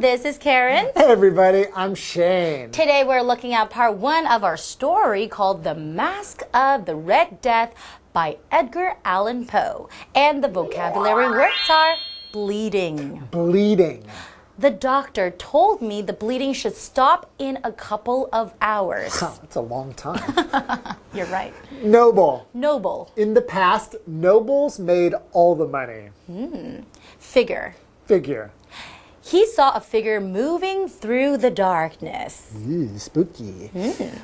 this is Karen. Hey everybody, I'm Shane. Today we're looking at part 1 of our story called The Mask of the Red Death by Edgar Allan Poe. And the vocabulary words are bleeding. Bleeding. The doctor told me the bleeding should stop in a couple of hours. That's a long time. You're right. Noble. Noble. In the past, nobles made all the money. Figure. Figure. He saw a figure moving through the darkness. Ooh, spooky.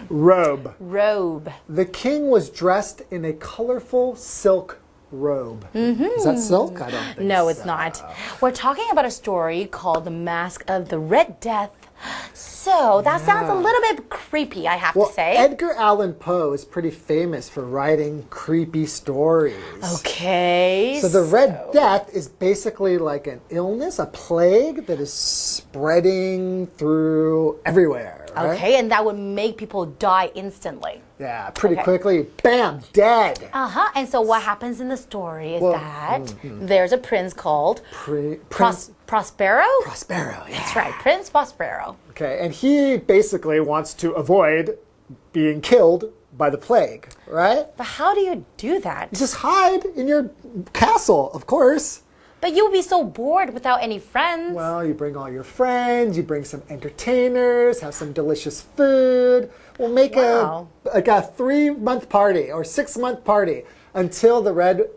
Robe. Robe. The king was dressed in a colorful silk robe. Is that silk? I don't think No, it's so. not. We're talking about a story called The Mask of the Red Death. So, that sounds a little bit creepy, I have to say. Edgar Allan Poe is pretty famous for writing creepy stories. Okay. So the Red Death is basically like an illness, a plague that is spreading through everywhere. Right? Okay, and that would make people die instantly. Yeah, pretty quickly, bam, dead. And so what happens in the story is that there's a prince called Prospero? Prospero, yeah. That's right, Prince Prospero. Okay, and he basically wants to avoid being killed by the plague, right? But how do you do that? You just hide in your castle, of course. But you would be so bored without any friends. Well, you bring all your friends, you bring some entertainers, have some delicious food. We'll make a 3-month party or 6-month party until the Red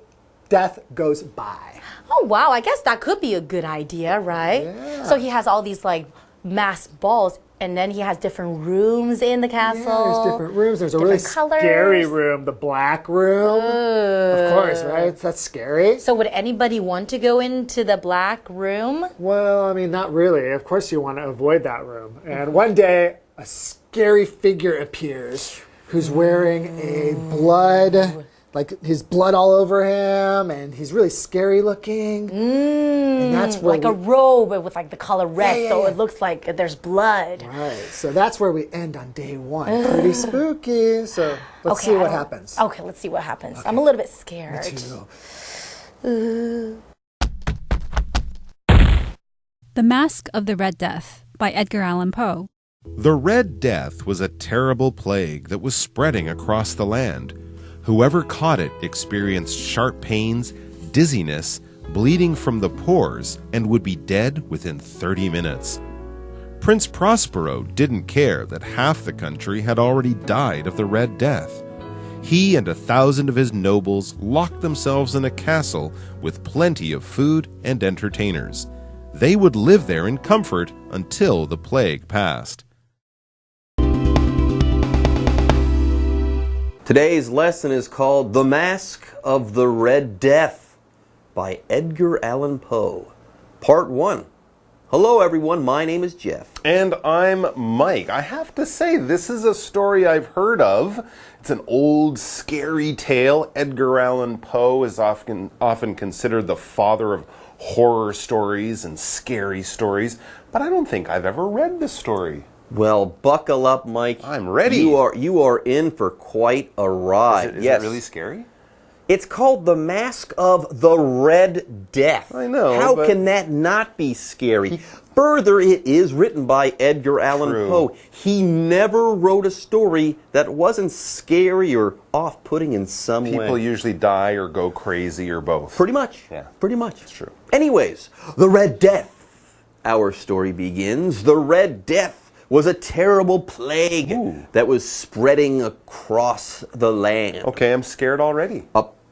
Death goes by. Oh, wow. I guess that could be a good idea, right? Yeah. So he has all these like mass balls, and then he has different rooms in the castle. Yeah, there's different rooms. There's a really scary room, the black room. Of course, right? That's scary. So would anybody want to go into the black room? Well, I mean, not really. Of course you want to avoid that room. And one day, a scary figure appears who's wearing a like his blood all over him, and he's really scary looking. And that's where like a robe with like the color red, so yeah. it looks like there's blood. Right, so that's where we end on day 1. Pretty spooky. So let's see what happens. Okay, let's see what happens. I'm a little bit scared. Me too. The Mask of the Red Death by Edgar Allan Poe. The Red Death was a terrible plague that was spreading across the land. Whoever caught it experienced sharp pains, dizziness, bleeding from the pores, and would be dead within 30 minutes. Prince Prospero didn't care that half the country had already died of the Red Death. He and 1,000 of his nobles locked themselves in a castle with plenty of food and entertainers. They would live there in comfort until the plague passed. Today's lesson is called The Mask of the Red Death by Edgar Allan Poe. Part 1. Hello everyone, my name is Jeff. And I'm Mike. I have to say, this is a story I've heard of. It's an old, scary tale. Edgar Allan Poe is often considered the father of horror stories and scary stories, but I don't think I've ever read this story. Well, buckle up, Mike. I'm ready. You are in for quite a ride. Is it really scary? It's called The Mask of the Red Death. I know. How can that not be scary? Further, it is written by Edgar Allan Poe. He never wrote a story that wasn't scary or off-putting in some way. People usually die or go crazy or both. Pretty much. Yeah. Pretty much. It's true. Anyways, The Red Death. Our story begins. The Red Death was a terrible plague that was spreading across the land. Okay, I'm scared already.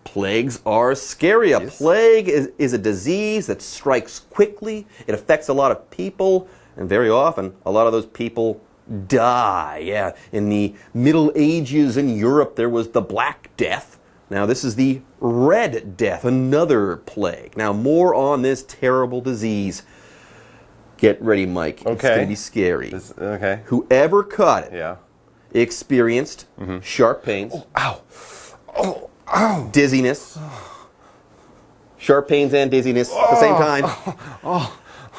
Plagues are scary. A plague is a disease that strikes quickly. It affects a lot of people, and very often, a lot of those people die. Yeah, in the Middle Ages in Europe, there was the Black Death. Now, this is the Red Death, another plague. Now, more on this terrible disease. Get ready, Mike. Okay. It's going to be scary. Okay. Whoever caught it experienced sharp pains. Ow. Oh, ow. Dizziness. Sharp pains and dizziness at the same time.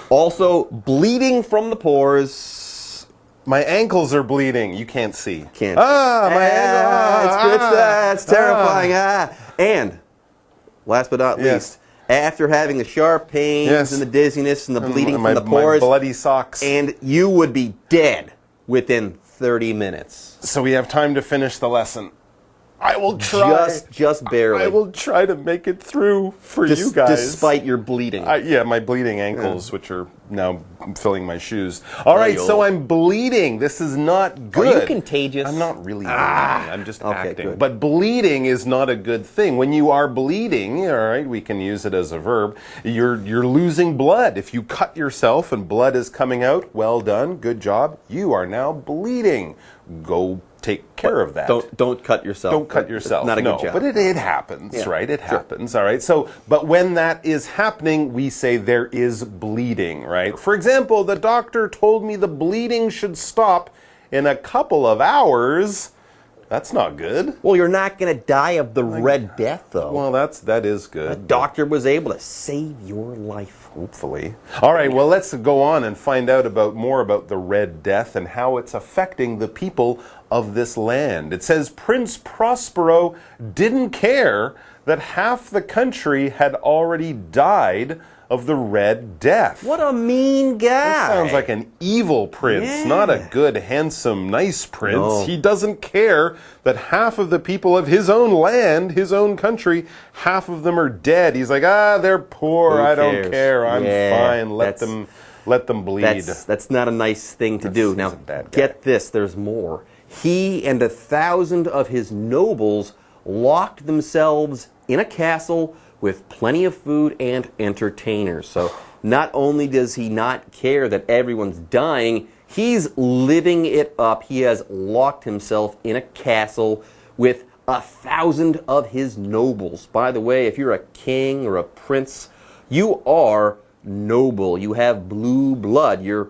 Also, bleeding from the pores. My ankles are bleeding. You can't see. Can't. My ankles. It's terrifying. And, last but not least, after having the sharp pains and the dizziness and the bleeding from the pores. My bloody socks. And you would be dead within 30 minutes. So we have time to finish the lesson. I will try. Just barely. I will try to make it through for you guys. Despite your bleeding. Yeah, my bleeding ankles, which are now filling my shoes. All right, so I'm bleeding. This is not good. Are you contagious? I'm not really bleeding. I'm just acting. Good. But bleeding is not a good thing. When you are bleeding, all right, we can use it as a verb, you're losing blood. If you cut yourself and blood is coming out, well done, good job. You are now bleeding. Go take care of that. Don't cut yourself. Don't cut yourself. Not a good job. But it happens, right? It happens, all right? So, but when that is happening, we say there is bleeding, right? For example, the doctor told me the bleeding should stop in a couple of hours. That's not good. Well, you're not going to die of the Red Death, though. Well, that is good. The doctor was able to save your life. Hopefully. All right, well, let's go on and find out more about the Red Death and how it's affecting the people of this land. It says Prince Prospero didn't care that half the country had already died of the Red Death. What a mean guy. That sounds like an evil prince, not a good, handsome, nice prince. No. He doesn't care that half of the people of his own land, his own country, half of them are dead. He's like, they're poor. I don't care. I'm fine. Let them bleed. That's not a nice thing to do. Now, get this. There's more. He and 1,000 of his nobles locked themselves in a castle with plenty of food and entertainers. So not only does he not care that everyone's dying, he's living it up. He has locked himself in a castle with 1,000 of his nobles. By the way, if you're a king or a prince, you are noble. You have blue blood. You're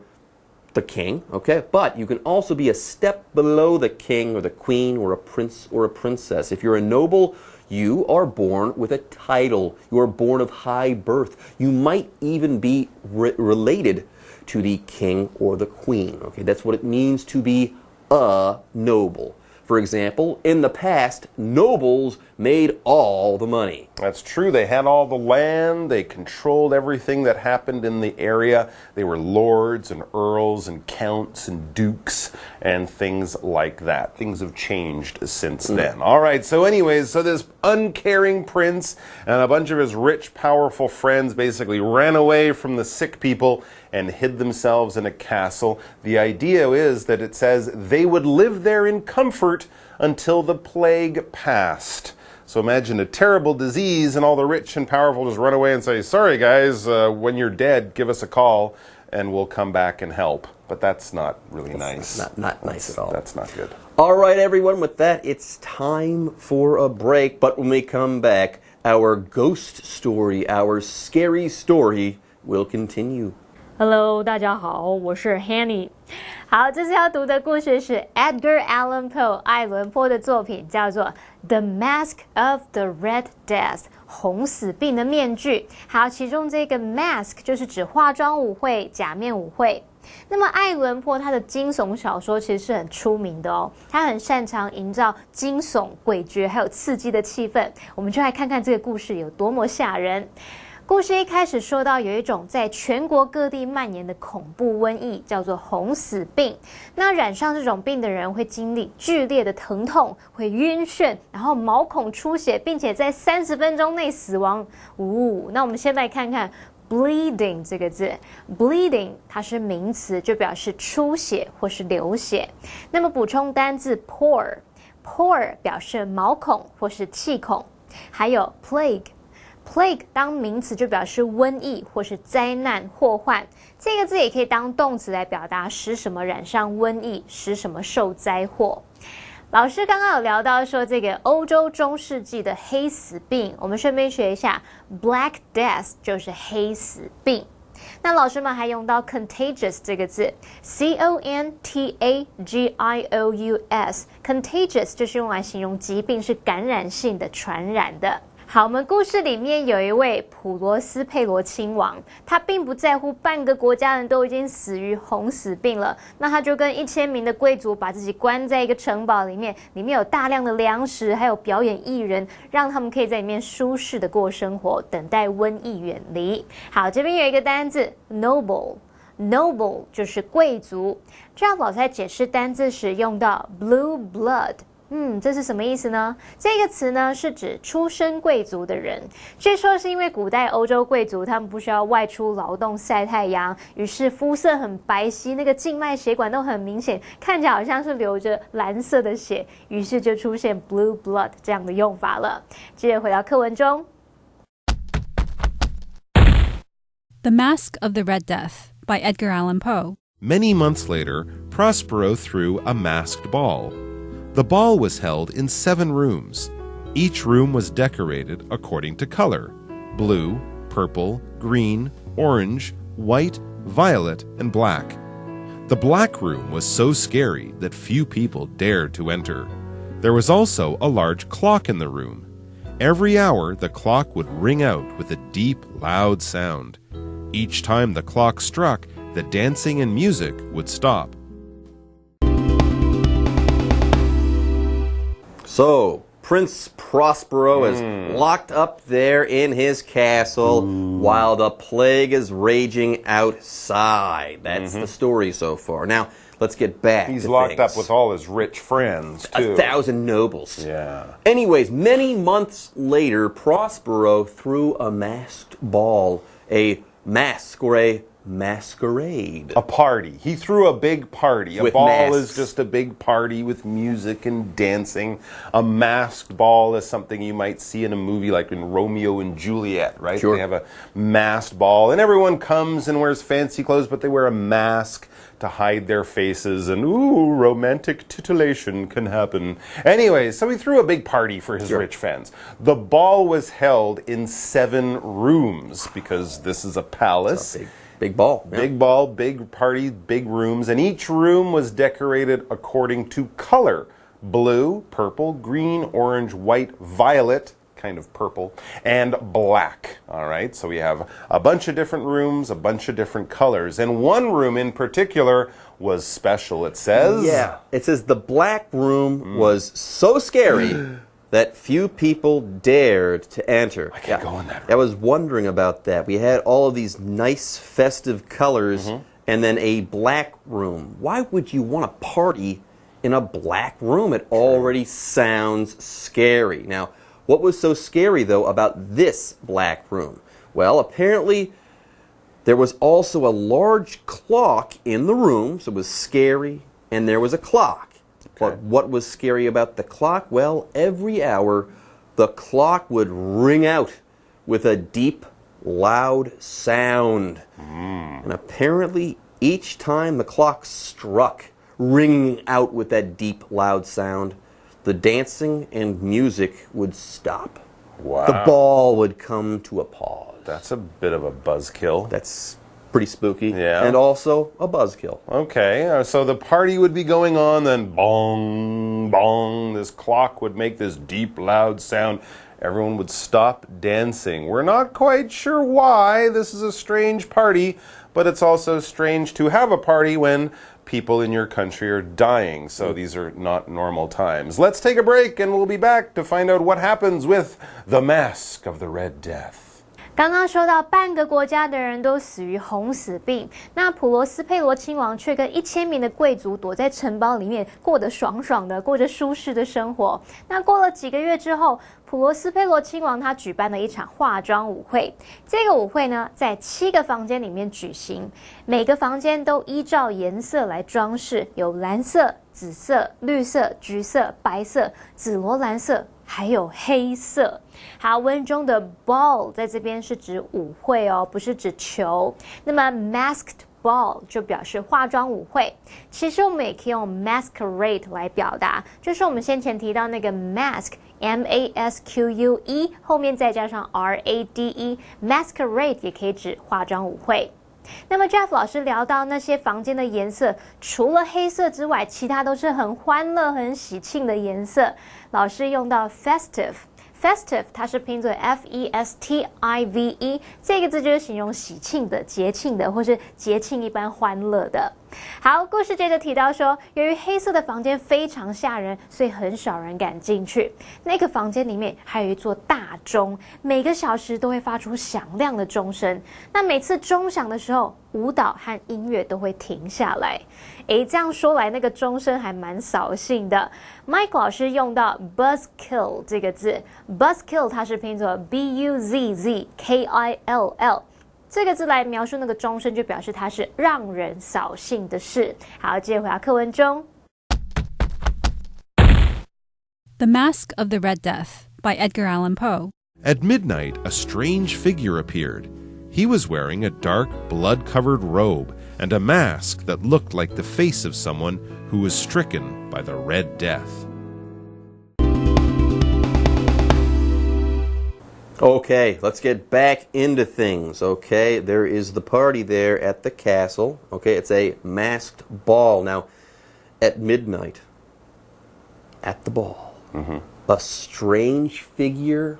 the king, okay? But you can also be a step below the king or the queen or a prince or a princess. If you're a noble, you are born with a title. You are born of high birth. You might even be related to the king or the queen. Okay, that's what it means to be a noble. For example, in the past, nobles made all the money. That's true. They had all the land. They controlled everything that happened in the area. They were lords and earls and counts and dukes and things like that. Things have changed since then. All right, so anyways, so this uncaring prince and a bunch of his rich, powerful friends basically ran away from the sick people and hid themselves in a castle. The idea is that it says they would live there in comfort until the plague passed. So imagine a terrible disease and all the rich and powerful just run away and say, sorry guys, when you're dead, give us a call and we'll come back and help. But that's not really nice. Not nice at all. That's not good. All right, everyone, with that, it's time for a break. But when we come back, our ghost story, our scary story will continue. Hello， 大家好，我是 Hanny。好，这次要读的故事是 Edgar Allan Poe 艾伦坡的作品，叫做《The Mask of the Red Death》红死病的面具。好，其中这个 mask 就是指化妆舞会、假面舞会。那么艾伦坡他的惊悚小说其实是很出名的哦，他很擅长营造惊悚、诡谲还有刺激的气氛。我们就来看看这个故事有多么吓人。故事一开始说到有一种在全国各地蔓延的恐怖瘟疫，叫做红死病。那染上这种病的人会经历剧烈的疼痛，会晕眩，然后毛孔出血，并且在30分钟内死亡。那我们先来看看 bleeding 这个字 ，bleeding 它是名词，就表示出血或是流血。那么补充单字 pore 表示毛孔或是气孔，还有 plague 当名词就表示瘟疫或是灾难祸患，这个字也可以当动词来表达使什么染上瘟疫，使什么受灾祸。老师刚刚有聊到说这个欧洲中世纪的黑死病，我们顺便学一下 Black Death 就是黑死病。那老师们还用到 contagious 这个字 contagious contagious 就是用来形容疾病是感染性的、传染的。好，我们故事里面有一位普罗斯佩罗亲王，他并不在乎半个国家人都已经死于红死病了，那他就跟1000名的贵族把自己关在一个城堡里面，里面有大量的粮食，还有表演艺人，让他们可以在里面舒适的过生活，等待瘟疫远离。好，这边有一个单字 noble。Noble 就是贵族，这样老师在解释单字时用到 blue blood， 这是什么意思呢？这个词呢是指出身贵族的人，据说是因为古代欧洲贵族他们不需要外出劳动晒太阳，于是肤色很白皙，那个静脉血管都很明显，看起来好像是流着蓝色的血，于是就出现 blue blood 这样的用法了。接着回到课文中。The Mask of the Red Death by Edgar Allan Poe. Many months later, Prospero threw a masked ball. The ball was held in 7 rooms. Each room was decorated according to color: blue, purple, green, orange, white, violet, and black. The black room was so scary that few people dared to enter. There was also a large clock in the room. Every hour, the clock would ring out with a deep, loud sound. Each time the clock struck, the dancing and music would stop. So, Prince Prospero is locked up there in his castle while the plague is raging outside. That's the story so far. Now, let's get back He's to locked things. up with all his rich friends, too. 1,000 nobles. Yeah. Anyways, many months later, Prospero threw a masked ball, a mask or a masquerade. A party. He threw a big party. A With ball masks. is just a big party with music and dancing. A masked ball is something you might see in a movie like in Romeo and Juliet, right? Sure. They have a masked ball, and everyone comes and wears fancy clothes, but they wear a mask to hide their faces, and ooh, romantic titillation can happen. Anyway, so he threw a big party for his rich fans. The ball was held in 7 rooms because this is a palace. Big ball. Yeah. Big ball, big party, big rooms, and each room was decorated according to color: blue, purple, green, orange, white, violet, kind of purple, and black. All right, so we have a bunch of different rooms, a bunch of different colors, and one room in particular was special. It says, it says the black room was so scary that few people dared to enter. I can't go in that room. I was wondering about that. We had all of these nice festive colors and then a black room. Why would you want to party in a black room? It already sounds scary. Now, what was so scary, though, about this black room? Well, apparently there was also a large clock in the room, so it was scary, and there was a clock. But what was scary about the clock? Well, every hour the clock would ring out with a deep, loud sound. And apparently each time the clock struck, ringing out with that deep, loud sound, the dancing and music would stop. wow, The ball would come to a pause. that's a bit of a buzzkill. That's pretty spooky. Yeah. And also a buzzkill. Okay, so the party would be going on, then bong, bong, this clock would make this deep, loud sound. Everyone would stop dancing. We're not quite sure why. This is a strange party, but it's also strange to have a party when people in your country are dying. So these are not normal times. Let's take a break, and we'll be back to find out what happens with the Mask of the Red Death. 刚刚说到半个国家的人都死于红死病，那普罗斯佩罗亲王却跟1000名的贵族躲在城堡里面，过得爽爽的，过着舒适的生活。那过了几个月之后，普罗斯佩罗亲王他举办了一场化妆舞会。这个舞会呢，在7个房间里面举行，每个房间都依照颜色来装饰，有蓝色、紫色、绿色、橘色、白色、紫罗兰色。还有黑色。好，文中的 ball 在这边是指舞会哦，不是指球。那么 masked ball 就表示化妆舞会。其实我们也可以用 masquerade 来表达，就是我们先前提到那个 mask M-A-S-Q-U-E 后面再加上 R-A-D-E masquerade 也可以指化妆舞会。那么 Jeff 老师聊到那些房间的颜色，除了黑色之外，其他都是很欢乐、很喜庆的颜色。老师用到 festive。Festive 它是拼作 F-E-S-T-I-V-E， 这个字就是形容喜庆的、节庆的，或是节庆一般欢乐的。好，故事接着提到说，由于黑色的房间非常吓人，所以很少人敢进去。那个房间里面还有一座大钟，每个小时都会发出响亮的钟声。那每次钟响的时候，舞蹈和音乐都会停下来。诶，这样说来，那个钟声还蛮扫兴的。Mike 老师用到 buzzkill 这个字 ，buzzkill 它是拼作 B-U-Z-Z-K-I-L-L。这个字来描述那个钟声，就表示它是让人扫兴的事。好，接着回到课文中。The Mask of the Red Death by Edgar Allan Poe. At midnight, a strange figure appeared. He was wearing a dark, blood-covered robe and a mask that looked like the face of someone who was stricken by the Red Death. Okay, let's get back into things. Okay, there is the party there at the castle. Okay, it's a masked ball. Now, at midnight, at the ball, a strange figure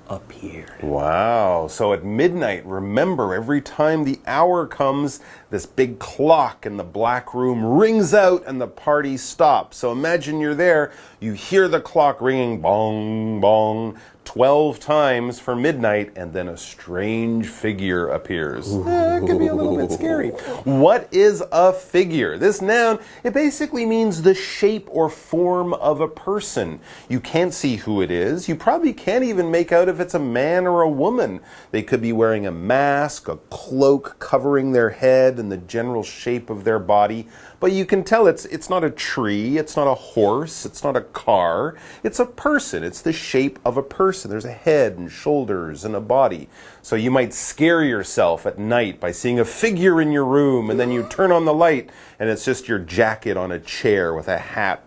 appeared. Wow. So at midnight, remember, every time the hour comes, this big clock in the black room rings out and the party stops. So imagine you're there, you hear the clock ringing, bong, bong, 12 times for midnight, and then a strange figure appears. It could be a little bit scary. What is a figure? This noun, it basically means the shape or form of a person. You can't see who it is. You probably can't even make out if it's a man or a woman. They could be wearing a mask, a cloak covering their head and the general shape of their body. But you can tell it's not a tree, it's not a horse, it's not a car. It's a person. It's the shape of a person. There's a head and shoulders and a body. So you might scare yourself at night by seeing a figure in your room, and then you turn on the light and it's just your jacket on a chair with a hat,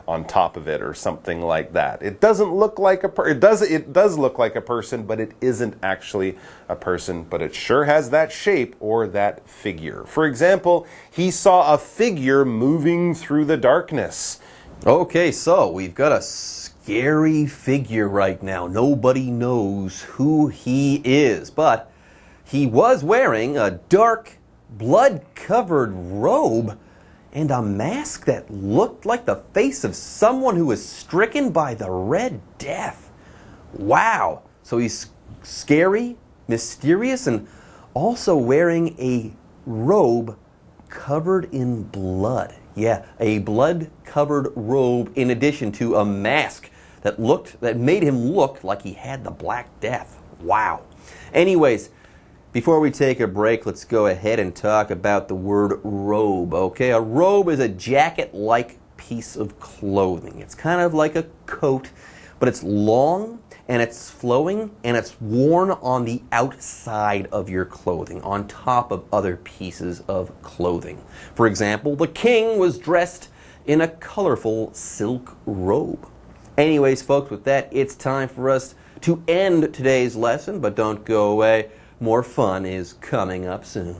on top of it or something like that. It doesn't look like it does look like a person, but it isn't actually a person, but it sure has that shape or that figure. For example, he saw a figure moving through the darkness. Okay, so we've got a scary figure right now. Nobody knows who he is, but he was wearing a dark, blood-covered robe and a mask that looked like the face of someone who was stricken by the Red Death. Wow! So he's scary, mysterious, and also wearing a robe covered in blood. Yeah, a blood-covered robe in addition to a mask that made him look like he had the Black Death. Wow. Anyways, before we take a break, let's go ahead and talk about the word robe, okay? A robe is a jacket-like piece of clothing. It's kind of like a coat, but it's long and it's flowing and it's worn on the outside of your clothing, on top of other pieces of clothing. For example, the king was dressed in a colorful silk robe. Anyways, folks, with that, it's time for us to end today's lesson, but don't go away. More fun is coming up soon.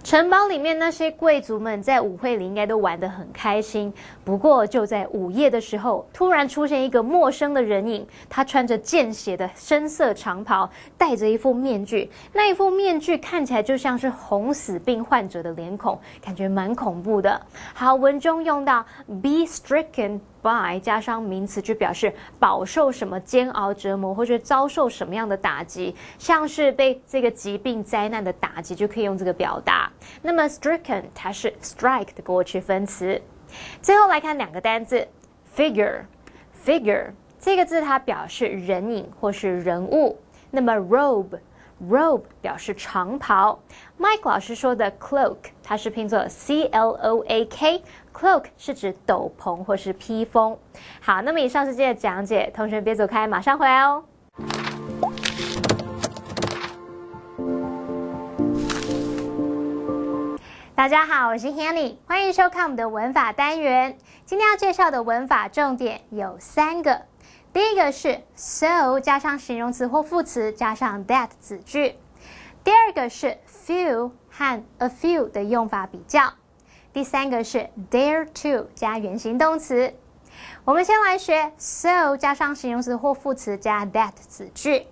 城堡里面那些贵族们在舞会里应该都玩得很开心，不过就在午夜的时候，突然出现一个陌生的人影，他穿着见血的深色长袍，戴着一副面具，那一副面具看起来就像是红死病患者的脸孔，感觉蛮恐怖的。好，文中用到 be stricken by 加上名词，就表示饱受什么煎熬折磨，或者遭受什么样的打击，像是被这个疾病灾难的打击，就可以用这个表达。那么 stricken 它是 strike 的过去分词。最后来看两个单字 figure 这个字它表示人影或是人物。那么 robe 表示长袍。Mike 老师说的 cloak 它是拼作 C-L-O-A-K， cloak 是指斗篷或是披风。好，那么以上是今天的讲解，同学别走开，马上回来哦。大家好，我是 Hanny， 欢迎收看我们的文法单元。今天要介绍的文法重点有3个。第一个是 so 加上形容词或副词加上 that 子句。第二个是 few 和 a few 的用法比较。第三个是 dare to 加原形动词。我们先来学 so 加上形容词或副词加 that 子句。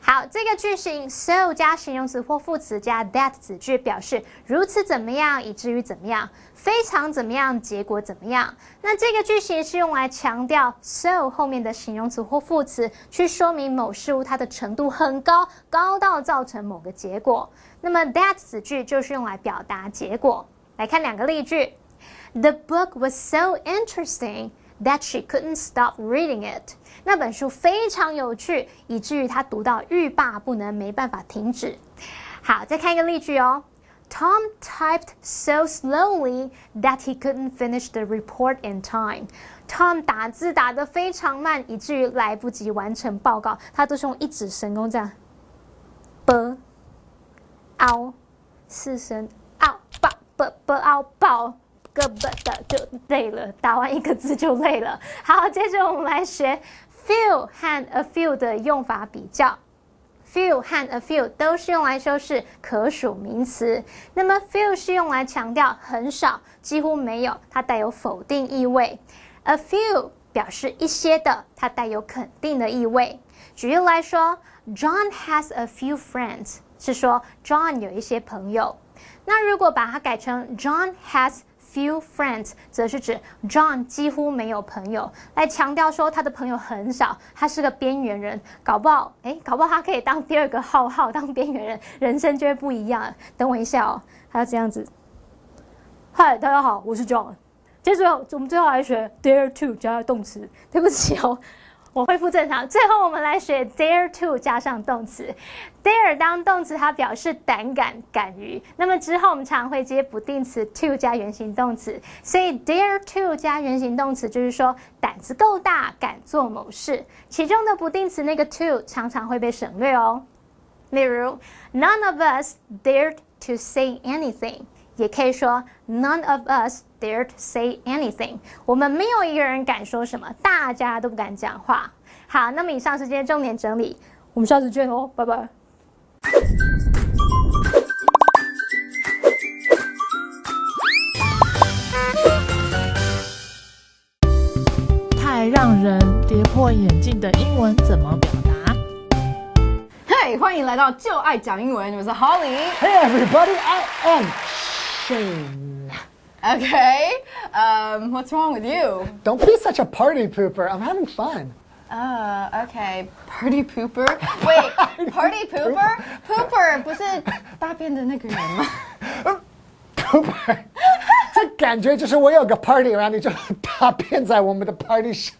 好，这个句型 so 加形容词或副词加 that 子句表示如此怎么样，以至于怎么样，非常怎么样，结果怎么样。那这个句型是用来强调 so 后面的形容词或副词，去说明某事物它的程度很高，高到造成某个结果。那么 that 子句就是用来表达结果。来看两个例句。The book was so interesting that she couldn't stop reading it. 那本书非常有趣，以至于她读到欲罢不能，没办法停止。好，再看一个例句哦。Tom typed so slowly that he couldn't finish the report in time. Tom 打字打得非常慢，以至于来不及完成报告。他都是用一指神功这样，b、凹，4声凹，爆。个不的就累了，打完一个字就累了。好，接着我们来学 few 和 a few 的用法比较。few 和 a few 都是用来修饰可数名词，那么 few 是用来强调很少，几乎没有，它带有否定意味。a few 表示一些的，它带有肯定的意味。举例来说 ，John has a few friends， 是说 John 有一些朋友。那如果把它改成 John has few friends， 则是指 John 几乎没有朋友，来强调说他的朋友很少，他是个边缘人，搞不好他可以当第二个浩当边缘人，人生就会不一样。等我一下哦，还要这样子。嗨，大家好，我是 John。接着我们最后来学 dare to 加动词，对不起哦。我恢复正常。最后我们来学 dare to 加上动词。dare 当动词，它表示胆敢、敢于。那么之后我们常会接不定词 to 加原形动词，所以 dare to 加原形动词就是说胆子够大，敢做某事。其中的不定词那个 to 常常会被省略哦。例如 None of us dared to say anything， 也可以说 None of us dared say anything， 我们没有一个人敢说什么，大家都不敢讲话。好，那么以上是今天重点整理，我们下次见哦，拜拜。太让人跌破眼镜的英文怎么表达？嘿，欢迎来到就爱讲英文，我是 Holly。 Hey everybody, I am Shane. Okay, what's wrong with you? Don't be such a party pooper. I'm having fun. Okay, party pooper. Wait, party pooper? Pooper 不是大便的那个人吗？Pooper， 这感觉就是我有个 party， 然后你就大便在我们的 party 上。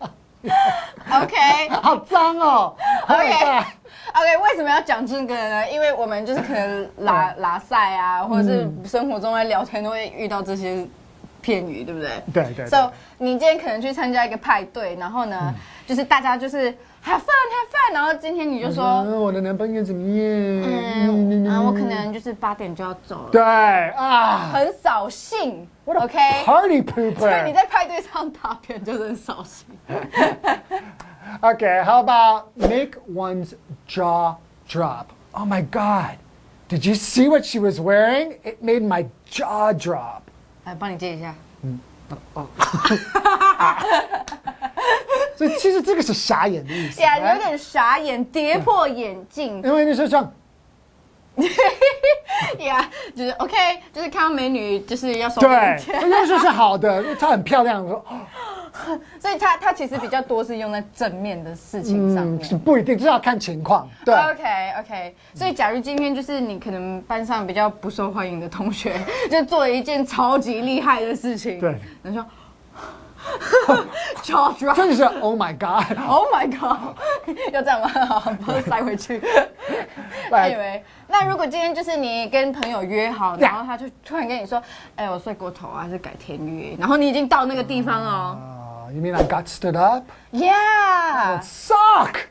OK， 好脏哦。OK， 为什么要讲这个呢？因为我们就是可能拉赛啊，或者是生活中在聊天都会遇到这些片语，对不对？对。So 你今天可能去参加一个派对，然后呢，就是大家就是 have fun， 然后今天你就说，我的男朋友怎么样？然后我可能就是8点就要走了。对啊，很扫兴。What a OK party pooper！ 所以你在派对上大便就是很扫兴。Okay, how about make one's jaw drop? Oh my God, did you see what she was wearing? It made my jaw drop. 来帮你接一下。所以其实这个是傻眼的意思。有点傻眼，跌破眼镜。因为你是这样。就是 OK， 就是看到美女就是要说对，那就是好的，她很漂亮。所以它其实比较多是用在正面的事情上面，不一定，这要看情况。对 ，OK， 所以假如今天就是你可能班上比较不受欢迎的同学，就做了一件超级厉害的事情，对，然后说jaw drop， 这就是 Oh my God，Oh my God， 要这样吗？好，把它塞回去。Anyway， 那如果今天就是你跟朋友约好，然后他就突然跟你说，我睡过头啊，还是改天约，然后你已经到那个地方哦。You mean I got stood up? Yeah. That would suck.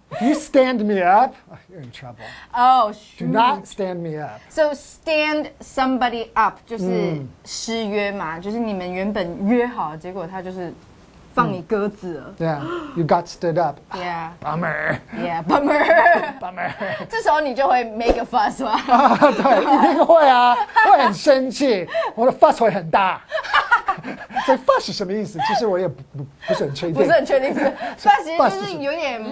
If you stand me up, you're in trouble. Oh, Do not stand me up. So stand somebody up 就是失约嘛，就是你们原本约好，结果他就是放你鸽子了。Yeah, you got stood up. Yeah. Bummer. Yeah, bummer. Bummer. 这时候你就会 make a fuss 吗？对，一定会啊，会很生气，我的 fuss 会很大。所以 fuss 是什么意思？其实我也不是很确定。不是很确定是 fuss 就是有点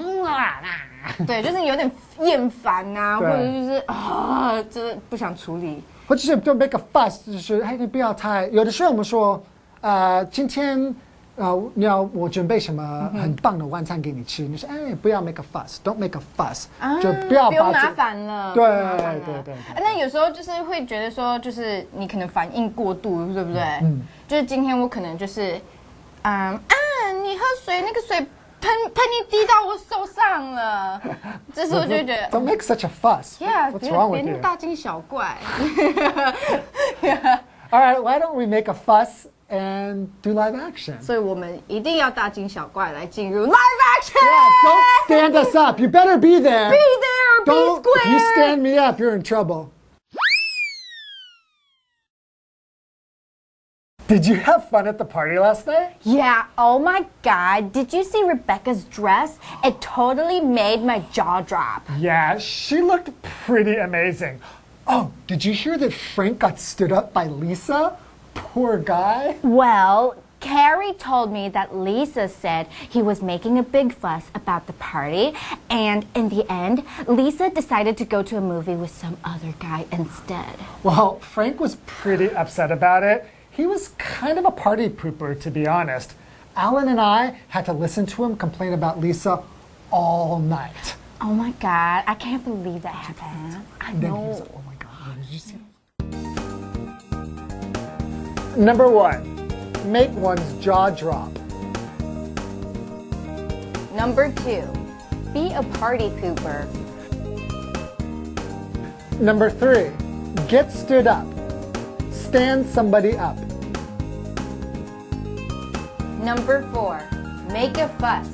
对，就是有点厌烦啊，或者就是就是不想处理。或者是 don't make a fuss， 就是哎，你不要太。有的时候我们说，今天我准备什么很棒的晚餐给你吃，你说哎，不要 make a fuss，don't make a fuss，就不要麻烦了。对。那有时候就是会觉得说，就是你可能反应过度，对不对？就是今天我可能就是，你喝水那个水喷你滴到我手上了，这时候就会觉得 Don't make such a fuss。Yeah，what's wrong with you？ 别大惊小怪。All right, why don't we make a fuss and do live action? 所以我们一定要大惊小怪来进入 live action. Yeah, don't stand us up. You better be there. Be there. Don't, be square. You stand me up, you're in trouble. Did you have fun at the party last night? Yeah, oh my god. Did you see Rebecca's dress? It totally made my jaw drop. Yeah, she looked pretty amazing. Oh, did you hear that Frank got stood up by Lisa? Poor guy. Well, Carrie told me that Lisa said he was making a big fuss about the party, and in the end, Lisa decided to go to a movie with some other guy instead. Well, Frank was pretty upset about it. He was kind of a party pooper, to be honest. Allan and I had to listen to him complain about Lisa all night. Oh my god, I can't believe that happened. I know. Oh my god, did you see? Number 1, make one's jaw drop. Number 2, be a party pooper. Number 3, get stood up. Stand somebody up. Number 4, make a fuss.